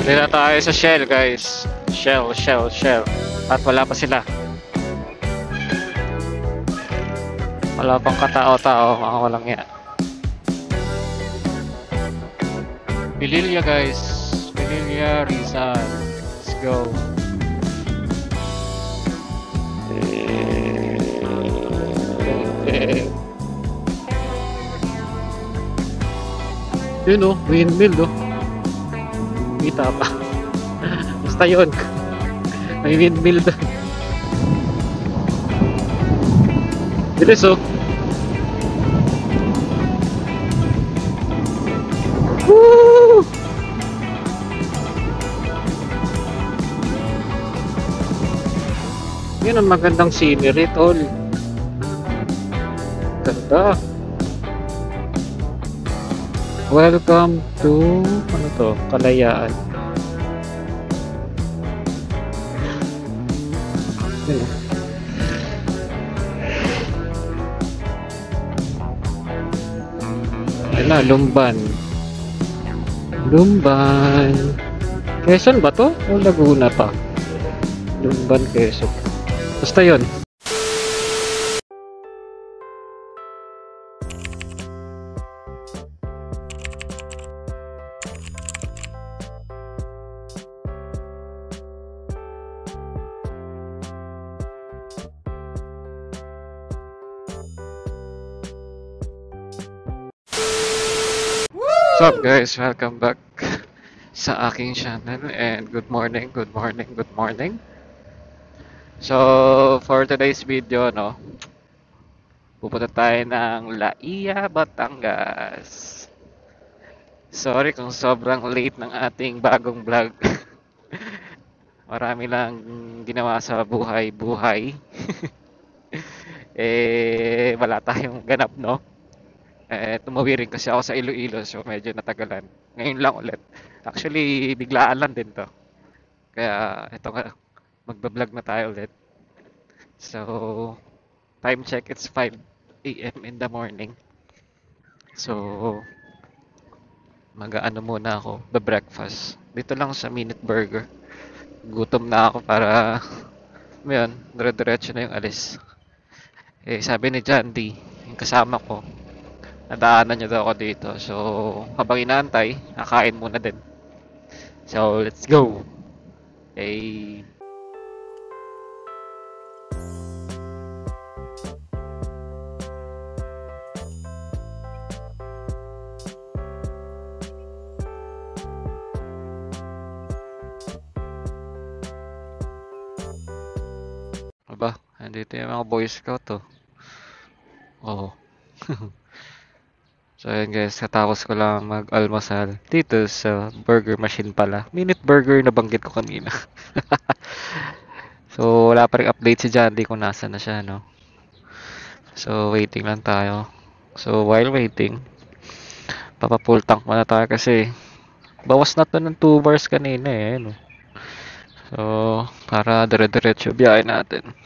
Hindi na tayo sa Shell, guys. Shell. At wala pa sila. Wala pang katao-tao, mga walang yan. Pililya, guys. Pililya, Rizal. Let's go. Yun o, windmill o. Kita pa. Basta yun. May windmill doon. Bilis o. Woo! Yun ang magandang scenery, tol. Ganda. Welcome to, ano to, Kalayaan. Ayun na, Lumban. Quezon ba to? O Laguna pa? Lumban, Quezon. Basta yun. What's up, guys? Welcome back sa aking channel and good morning. So, for today's video, no, pupunta tayo ng Laia, Batangas. Sorry kung sobrang late ng ating bagong vlog. Marami lang ginawa sa buhay. Wala tayong ganap, no? Tumawi rin kasi ako sa Iloilo, so medyo natagalan. Ngayon lang ulit. Actually, biglaan lang din to. Kaya, ito nga, magbablog na tayo ulit. So, time check, it's 5 a.m. in the morning. So, mag-ano muna ako, breakfast. Dito lang sa Minute Burger. Gutom na ako para, yun, dire-diretso na yung alis. Sabi ni John D, yung kasama ko, nadaanan niya daw ako dito. So, habang inaantay, nakain muna din. So, let's go! Aba, andito yung mga Boy Scout, oh. Oo. So, ayan guys, katapos ko lang mag-almusal dito sa burger machine pala. Minute Burger na banggit ko kanina. So, wala pa rin update si Jandy kung nasa na siya, no? So, waiting lang tayo. So, while waiting, papa-full tank muna tayo kasi bawas na to ng 2 bars kanina eh, no? So, para dire-diretso biyahe natin.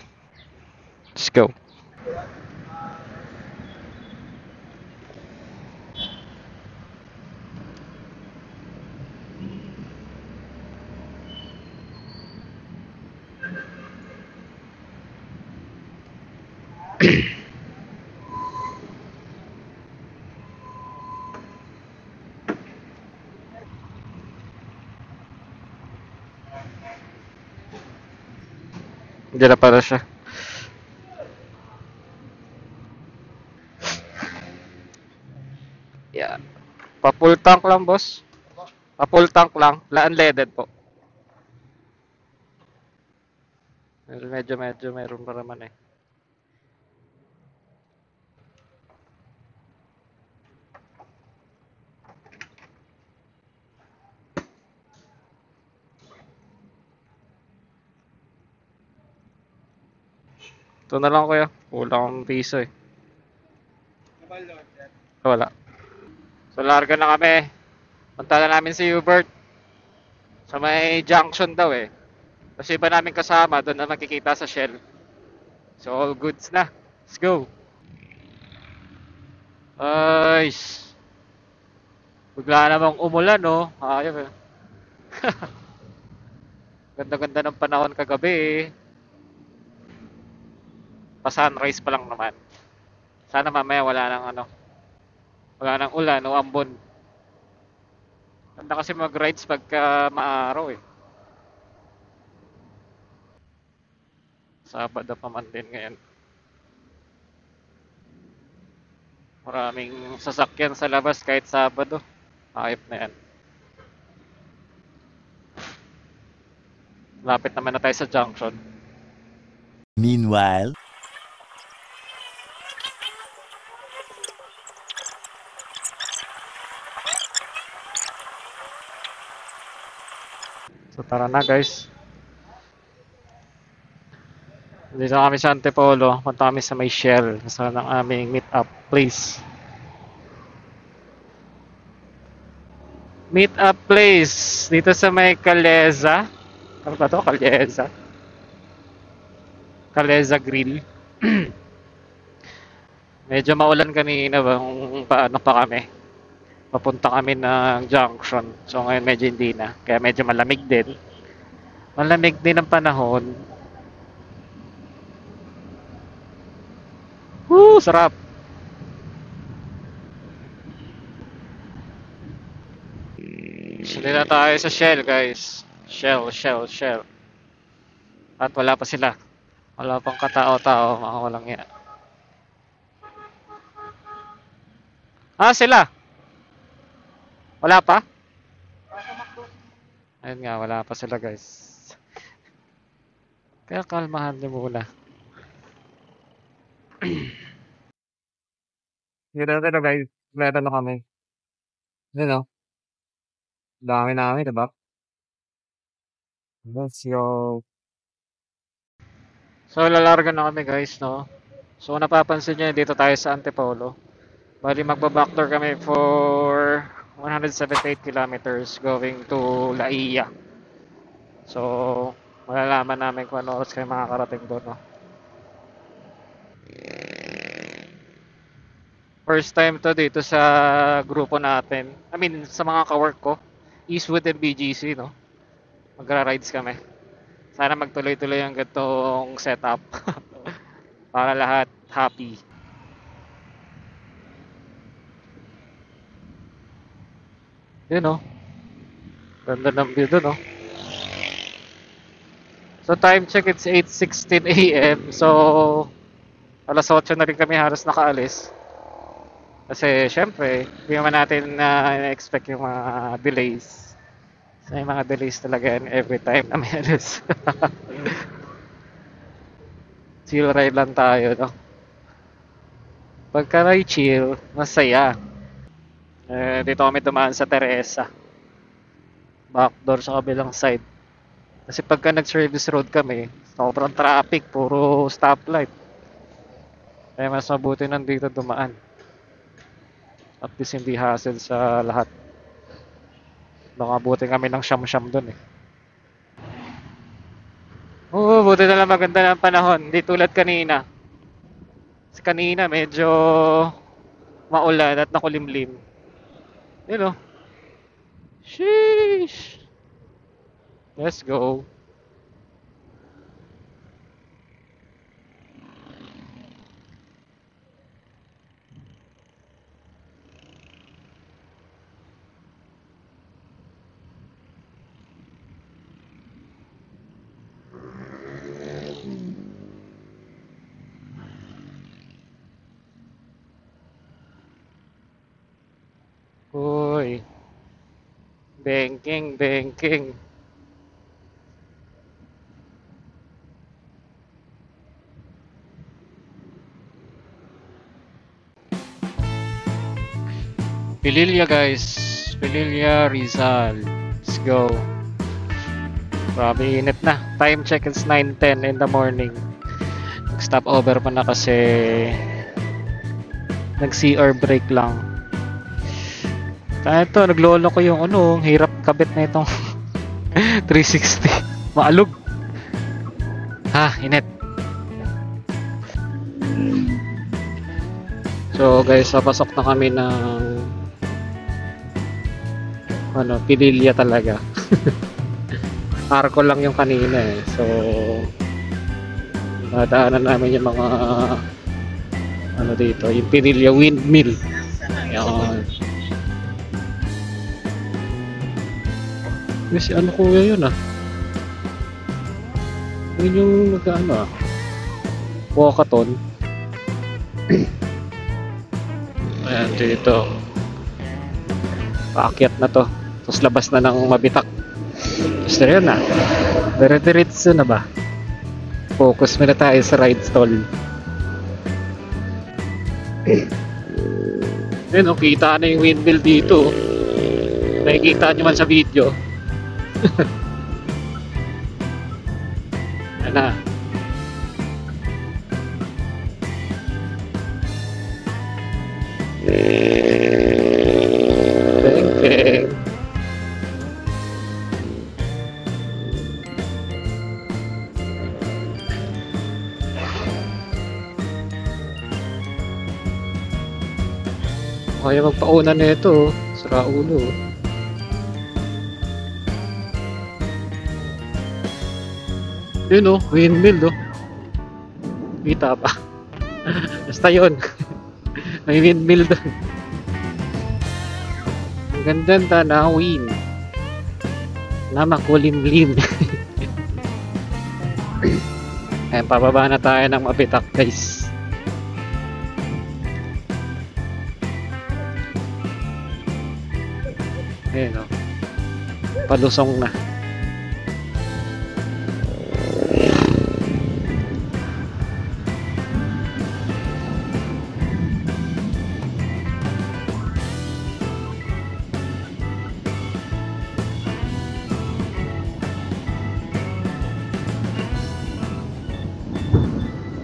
Let's go. Diyan na pala siya. Yeah. Pa-full tank lang, boss. Pa-full tank lang. Unleaded po. Medyo meron pa naman eh. Ito na lang kuya. Kulang ang piso eh. Wala. So larga na kami. Punta na namin si Hubert. Sa may junction daw eh. Kasi iba namin kasama. Doon na makikita sa Shell. So all goods na. Let's go. Ay. Bigla namang umulan no. Ayun eh. Ganda-ganda ng panahon kagabi eh. Pa-sunrise pa lang naman. Sana mamaya wala nang ulan o ambon. Ganda kasi mag-rides pagka maaraw eh. Sabado pa man din ngayon. Maraming sasakyan sa labas kahit Sabado. Ayop na yan. Lapit naman na tayo sa junction. Meanwhile, So tara na guys. Dito kami sa Antipolo. Punta kami sa may Shell. Saan ang aming meet up place. Meet up place. Dito sa may Caleza. Ano ba to? Caleza. Caleza Grill. Medyo maulan kanina ba kung paano pa kami. Papunta kami ng junction. So ngayon medyo hindi na. Kaya medyo malamig din. Malamig din ang panahon. Woo! Sarap! Sili na tayo sa Shell guys. Shell. At wala pa sila. Wala pang katao-tao. Mga walang yan. Ah, sila! Wala pa? Ayun nga, wala pa sila guys. Kaya kalmahan niyo muna. Dito na guys, meron na kami. Yun o, dami namin, diba? Let's go. So, lalarga na kami guys, no? So, kung napapansin nyo, dito tayo sa Antipolo. Bali, magbabackdoor kami for 178 kilometers going to Laia. So, malalaman namin kung ano oras kayo makakarating doon, no? First time to dito sa grupo natin. I mean, sa mga kawork ko. Eastwood and BGC, no? Magra-rides kami. Sana magtuloy-tuloy ang ganitong setup. Para lahat happy. Yun, no? Ganda ng view doon, no? So, time check, it's 8:16 a.m. So, alas 8 na rin kami halos nakaalis. Kasi, syempre, hindi naman natin na-expect yung mga delays. So, may mga delays talaga yan every time na may alis. Chill ride lang tayo, no? Pagka chill, masaya. Dito kami dumaan sa Teresa. Backdoor sa kabilang side. Kasi pagka nag-service road kami, sobrang traffic, puro stoplight. Kaya mas mabuti nandito dumaan. At least hindi hassle sa lahat. Baka buti kami ng siyam-siyam dun eh. Oo, buti na lang maganda ng panahon. Hindi tulad kanina. Kasi kanina medyo maulan at nakulimlim. Yun o. Sheesh! Let's go. Uy. Banking. Pililya guys. Pililya, Rizal. Let's go. Grabe init na. Time check is 9:10 in the morning. Nag-stop over pa na kasi nag-CR break lang. Kaya ito, naglolo ko yung hirap kabit na itong 360. Maalog. Ha, init. So guys, papasok na kami ng Pililya talaga. Arco lang yung kanina eh. So, nadaanan namin yung mga ano dito, yung Pinilla Windmill. Yan. Kasi ano kuya yun ah. Yun yung nag-ano ah. Walkathon. Ayan dito. Paakyat na to. Tapos labas na ng Mabitak. Tapos na yun ah. Dire-diretso na ba? Focus muna tayo sa ride stall. Ayun oh, kita na yung windmill dito. Nakikita nyo man sa video. Ayan na. Beng. Kaya magpauna na ito, sira ulo. Yun oh, windmill oh. Kita pa. Basta yun. May windmill doon. Ang gandang tanawin. Na makulimlim. Ayan, pababa na tayo ng Mabitak guys. Ayan o. Palusong na.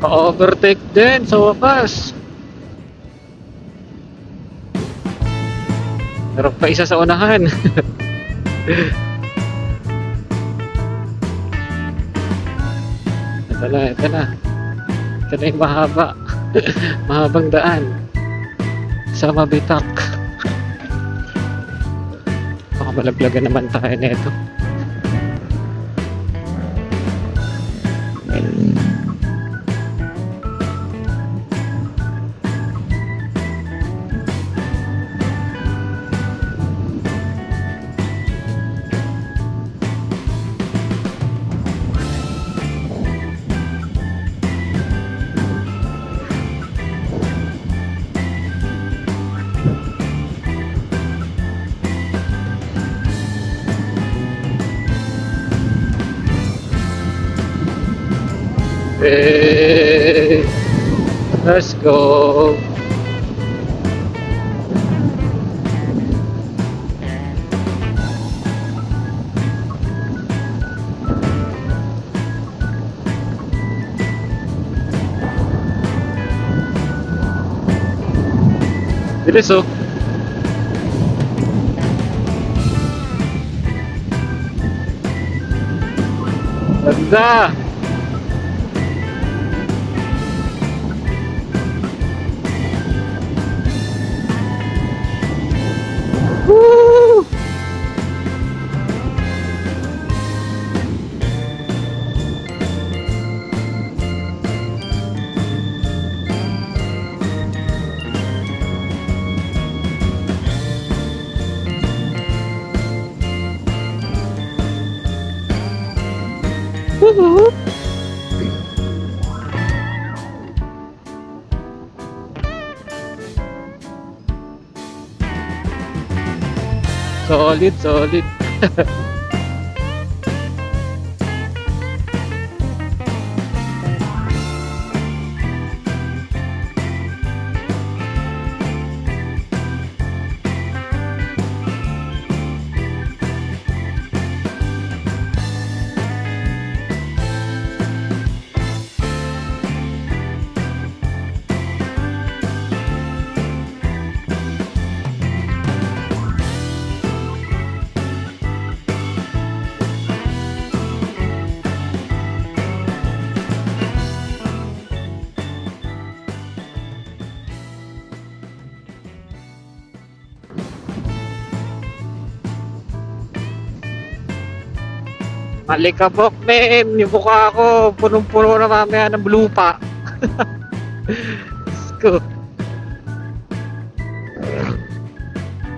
Pa-overtake din sa wakas. Meron pa isa sa unahan. Ito na, ito na. Ito na yung mahaba. Mahabang daan. Sa Mabitak. Baka malaglagan naman tayo nito. Hey, let's go. Bilis oh. Ganda. Woo! Woo! Solid, solid. Malikabok, men! Yung mukha ko, punong-puno na mamaya ng lupa. Diyos ko.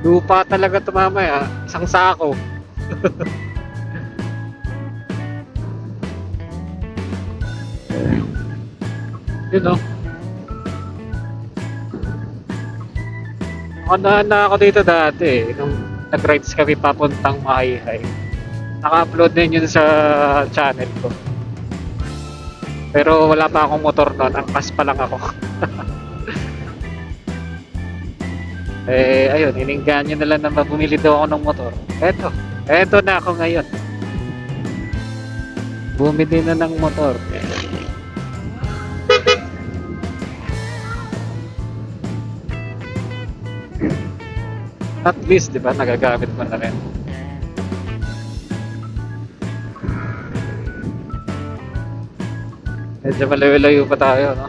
Lupa talaga ito mamaya. Isang sako. Yun o. Nakadaan na ako dito dati nung nag-rides kami papuntang Maayhay. Naka-upload din yun sa channel ko. Pero wala pa akong motor noon, angkas pa lang ako. Ayun, ininggan na lang na bumili daw ako ng motor. Eto na ako ngayon. Bumili na ng motor. At least, di ba, nagagamit mo na rin. Medyo malayo-layo pa tayo, no?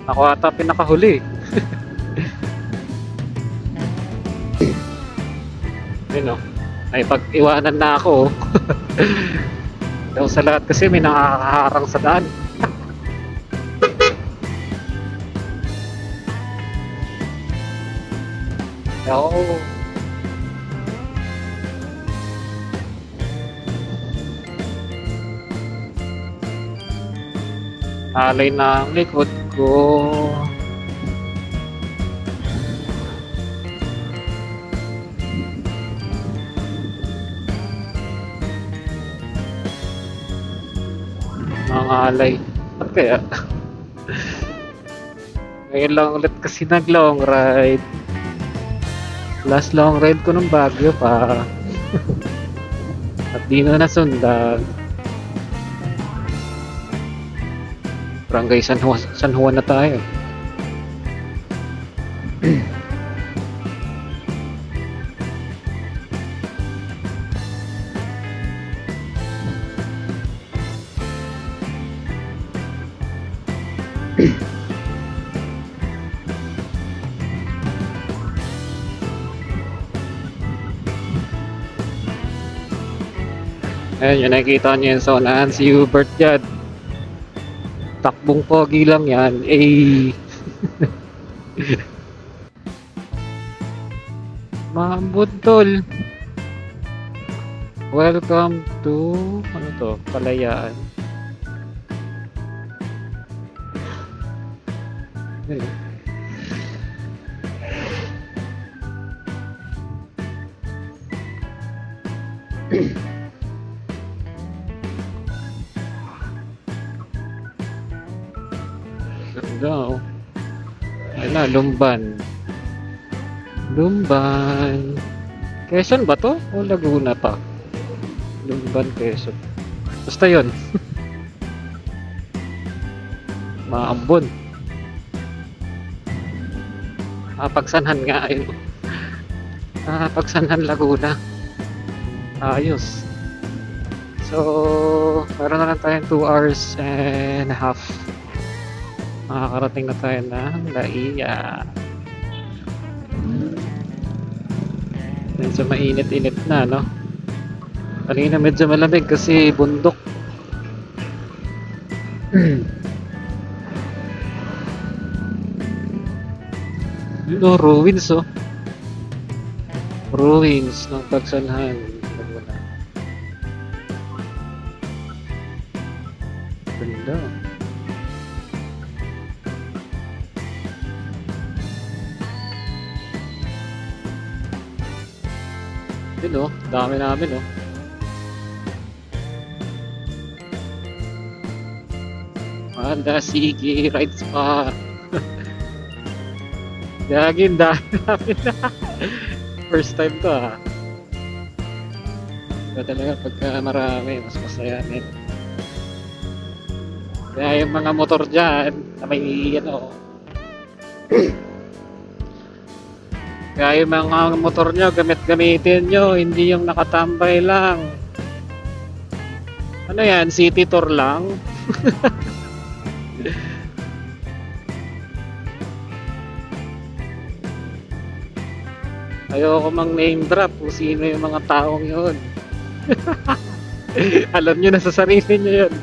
Ako ata pinakahuli. Yun, no? Ay, pag-iwanan na ako. Daw sa lahat kasi may nakakaharang sa daan. Oo. Alay na ang likod ko. Ang alay. Ba't kaya? Ngayon lang ulit kasi nag long ride. Last long ride ko ng Baguio pa. At di na nasundan. Barangay San Juan na tayo. Ayan, yung nakikita nyo yung sonahan si Hubert yan. Takbong pogi lang yan. Mahambod tol. Welcome to ano to? Palayaan. Ayun. Ganda oh. Ayun na, Lumban. Lumban. Quezon ba to? O Laguna pa? Lumban, Quezon. Basta yun. Maambon. Pagsanhan nga ayun. Pagsanhan, Laguna. Ayos. So, meron na lang tayong 2 hours and a half. Makakarating na tayo ng Laia. Medyo mainit-init na, no? Kanina medyo malamig kasi bundok. Yun o, ruins o. Ruins ng Pagsanhan. Ganda. Yun o, dami namin o. Manda, sige, rides pa. Gagin, dami namin na. First time to ha. Iba talaga pagka marami, mas masaya din. Kaya yung mga motor dyan, na may ano, kaya yung mga motor nyo, gamitin nyo, hindi yung nakatambay lang. Ano yan, city tour lang? Ayoko mang name drop kung sino yung mga taong yun. Alam nyo na sa sarili nyo yun.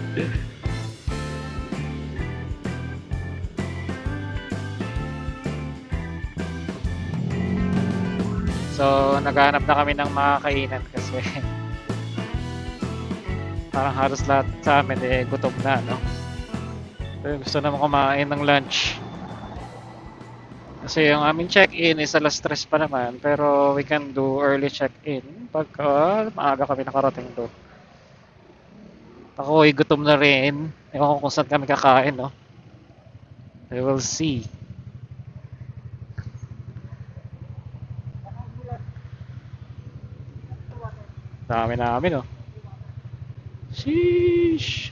So, naghahanap na kami ng mga kainan kasi parang halos lahat sa amin gutom na, no? Pero gusto naman kumain ng lunch. Kasi yung aming check-in is alas 3 pa naman, pero we can do early check-in pagka maaga kami nakarating doon. Ako ay gutom na rin. Ewan ko kung saan kami kakain, no? We will see. Dami namin, no? Sheesh!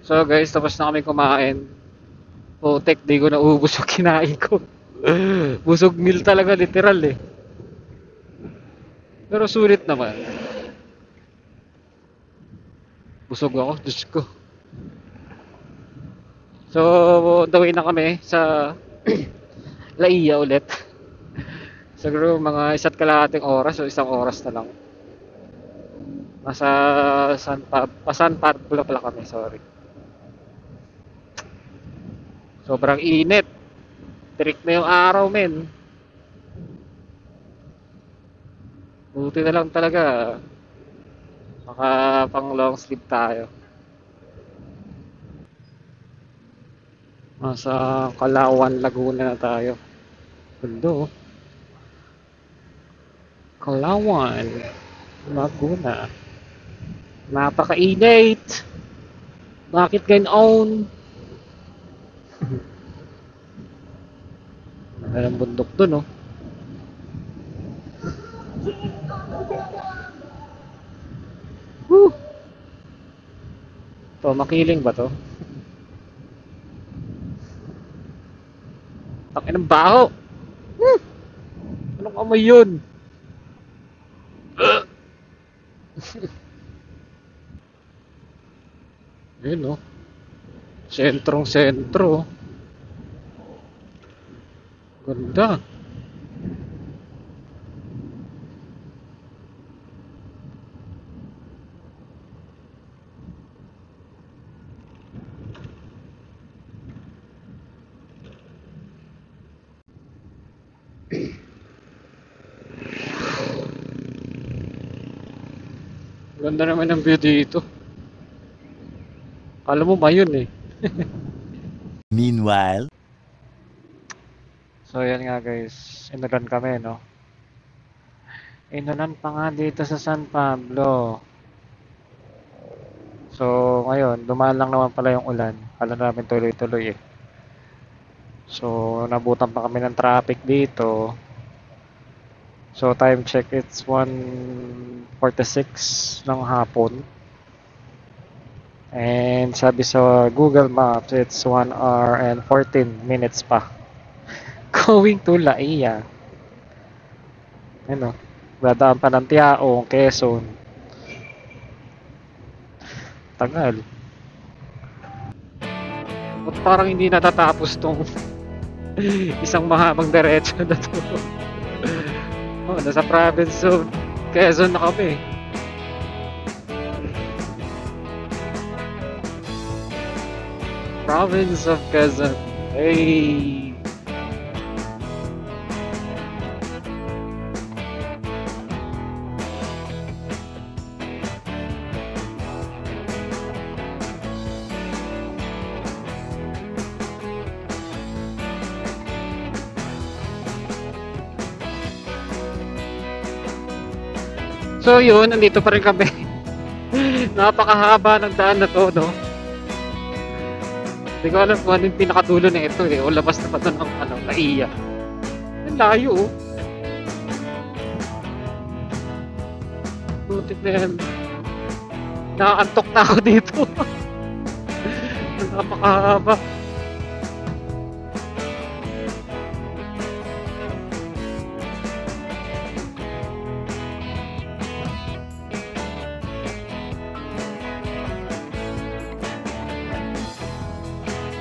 So guys, tapos na kami kumain. Putek, di ko naubos yung kinain ko. Busog meal talaga, literal eh. Pero sulit naman. Busog ako, Diyos ko. So, the way na kami sa Laia ulit. Siguro mga isa't kalahating oras o isang oras na lang. Nasa San Pablo pala kami, sorry. Sobrang init. Tirik na yung araw, men. Buti na lang talaga. Maka pang long sleeve tayo. Nasa Kalawan, Laguna na tayo. Gundo. Kalawan, Laguna. Napakainit. Bakit ganoon? Ang bundok dun, oh. Woo! To, makiling ba to? Takin ng baho! Woo! Anong amoy yun? Ayun, oh. Sentrong-sentro. Ganda. Ganda naman ng view dito. Alam mo, mayon eh. Meanwhile, So, yan nga guys. Inulan kami, no? Inulan pa nga dito sa San Pablo. So, ngayon, dumaan lang naman pala yung ulan. Kala namin tuloy-tuloy eh. So, nabutan pa kami ng traffic dito. So, time check, it's 1:46 ng hapon. And sabi sa Google Maps, it's 1 hour and 14 minutes pa. Going to Laia. Ano, dadaan pa ng Tiaong, Quezon. Tagal. Ba't parang hindi natatapos tong isang mahabang diretso na to? Oh, nasa province of Quezon na kami. Province of Quezon. Hey! So yun, nandito pa rin kami. Napakahaba ng daan na to, no? Hindi ko alam kung ano yung pinakadulo na ito eh. O labas na pa to ng ano, Laia. Ang layo oh. Butit na yan. Nakaantok na ako dito. Napakahaba.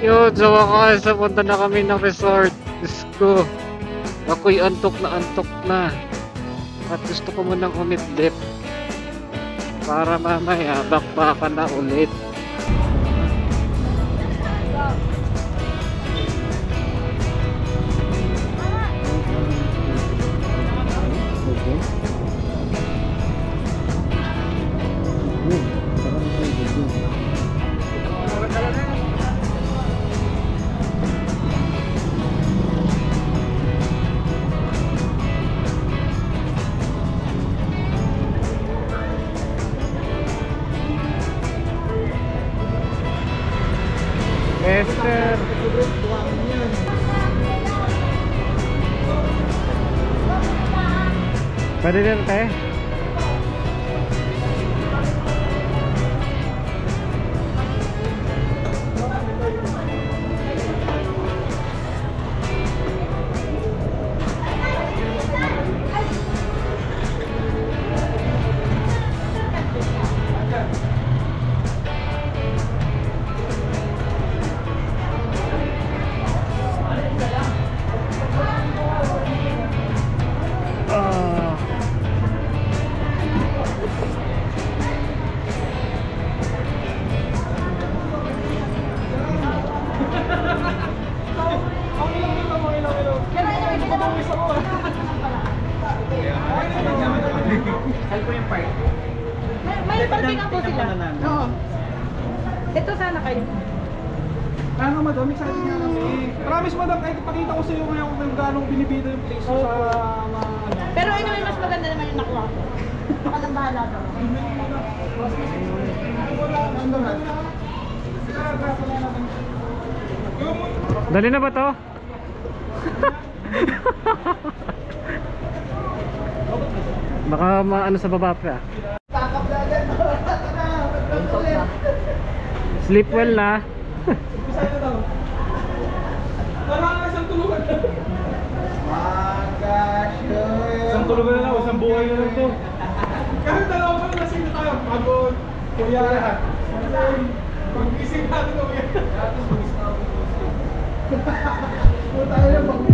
Yun, sa wakas, napunta na kami ng resort. Diyos ko, ako'y antok na. At gusto ko munang umidlip. Para mamaya, bakbakan na ulit. Esther. Pwede din tayo. May parkingan po sila. Oo. Ito sana kayo. Ano madam, excited nga kami. Promise madam, kahit ipakita ko sa iyo ngayon kung gaano binibida yung place ko sa mga ano. Pero anyway, mas maganda naman yung nakuha ko. Baka nang bahala ko. Dali na ba to? Baka maano sa baba pa. Sleep well na. Parang isang tulugan na. Isang tulugan na lang, isang buhay na lang to. Kahit dalawa pa na sino tayo, pagod, kuya lahat. Pag-gising natin o yan. Puta tayo na